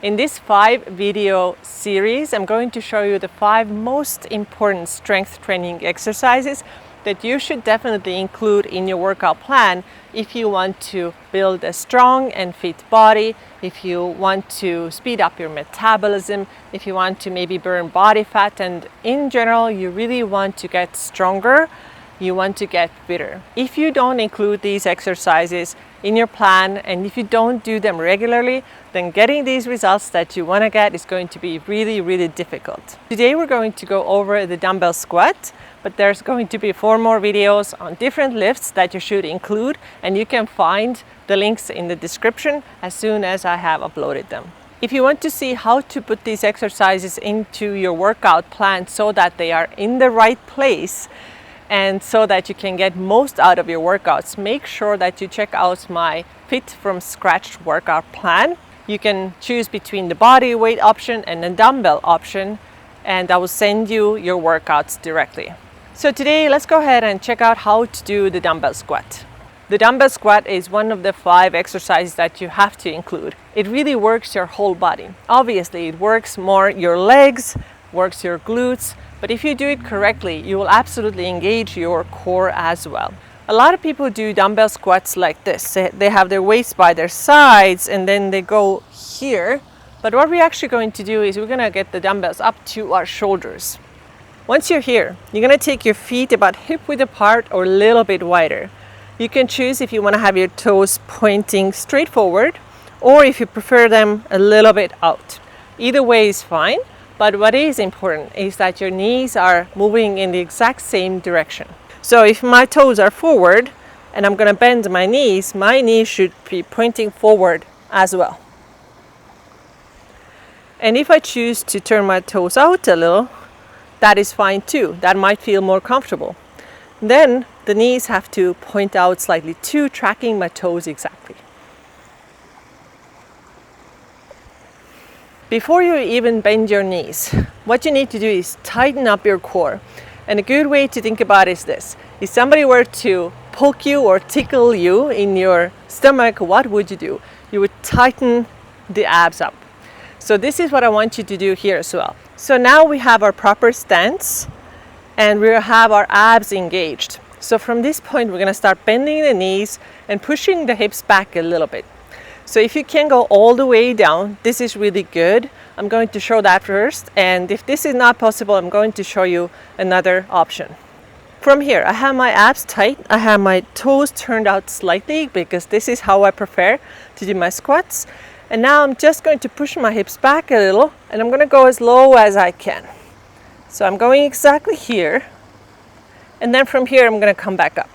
In this 5-video series, I'm going to show you the 5 most important strength training exercises that you should definitely include in your workout plan if you want to build a strong and fit body, if you want to speed up your metabolism, if you want to maybe burn body fat, and in general, you really want to get stronger, you want to get fitter. If you don't include these exercises in your plan and if you don't do them regularly, then getting these results that you want to get is going to be really difficult. Today we're going to go over the dumbbell squat, but there's going to be 4 more videos on different lifts that you should include, and you can find the links in the description as soon as I have uploaded them. If you want to see how to put these exercises into your workout plan so that they are in the right place and so that you can get most out of your workouts, make sure that you check out my Fit from Scratch workout plan. You can choose between the body weight option and the dumbbell option, and I will send you your workouts directly. So today, let's go ahead and check out how to do the dumbbell squat. The dumbbell squat is one of the 5 exercises that you have to include. It really works your whole body. Obviously, it works more your legs, works your glutes, but if you do it correctly, you will absolutely engage your core as well. A lot of people do dumbbell squats like this. They have their weights by their sides and then they go here. But what we're actually going to do is we're going to get the dumbbells up to our shoulders. Once you're here, you're going to take your feet about hip width apart or a little bit wider. You can choose if you want to have your toes pointing straight forward or if you prefer them a little bit out. Either way is fine. But what is important is that your knees are moving in the exact same direction. So if my toes are forward and I'm going to bend my knees should be pointing forward as well. And if I choose to turn my toes out a little, that is fine too. That might feel more comfortable. Then the knees have to point out slightly too, tracking my toes exactly. Before you even bend your knees, what you need to do is tighten up your core. And a good way to think about it is this. If somebody were to poke you or tickle you in your stomach, what would you do? You would tighten the abs up. So this is what I want you to do here as well. So now we have our proper stance and we have our abs engaged. So from this point, we're going to start bending the knees and pushing the hips back a little bit. So if you can go all the way down, this is really good. I'm going to show that first. And if this is not possible, I'm going to show you another option. From here, I have my abs tight. I have my toes turned out slightly because this is how I prefer to do my squats. And now I'm just going to push my hips back a little and I'm going to go as low as I can. So I'm going exactly here. And then from here, I'm going to come back up.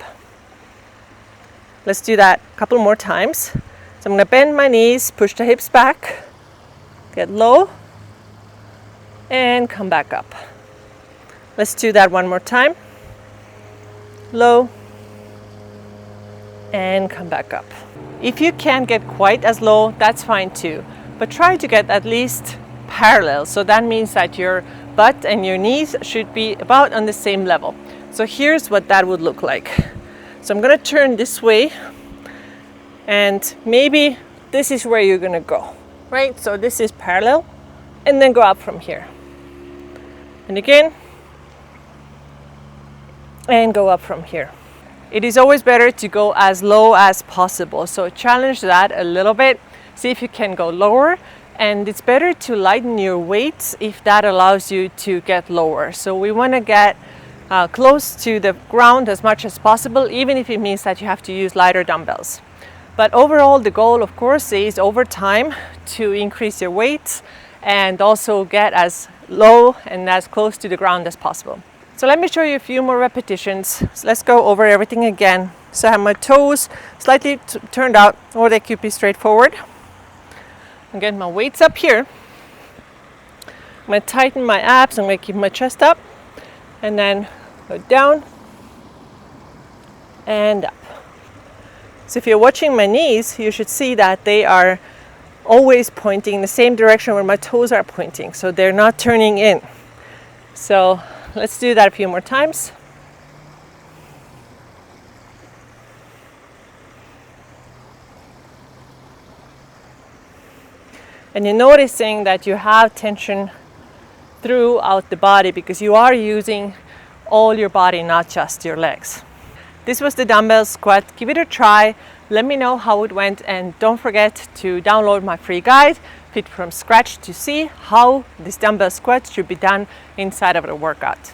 Let's do that a couple more times. So I'm going to bend my knees, push the hips back, get low, and come back up. Let's do that one more time. Low, and come back up. If you can't get quite as low, that's fine too. But try to get at least parallel. So that means that your butt and your knees should be about on the same level. So here's what that would look like. So I'm going to turn this way. And maybe this is where you're going to go, right? So this is parallel and then go up from here. And again, and go up from here. It is always better to go as low as possible. So challenge that a little bit. See if you can go lower. And it's better to lighten your weights if that allows you to get lower. So we want to get close to the ground as much as possible, even if it means that you have to use lighter dumbbells. But overall, the goal, of course, is over time to increase your weight and also get as low and as close to the ground as possible. So let me show you a few more repetitions. So let's go over everything again. So I have my toes slightly turned out, or they could be straight forward. Again, my weight's up here. I'm going to tighten my abs. I'm going to keep my chest up. And then go down and up. So if you're watching my knees, you should see that they are always pointing in the same direction where my toes are pointing. So they're not turning in. So let's do that a few more times. And you're noticing that you have tension throughout the body because you are using all your body, not just your legs. This was the dumbbell squat. Give it a try. Let me know how it went, and don't forget to download my free guide, Fit from Scratch, to see how this dumbbell squat should be done inside of the workout.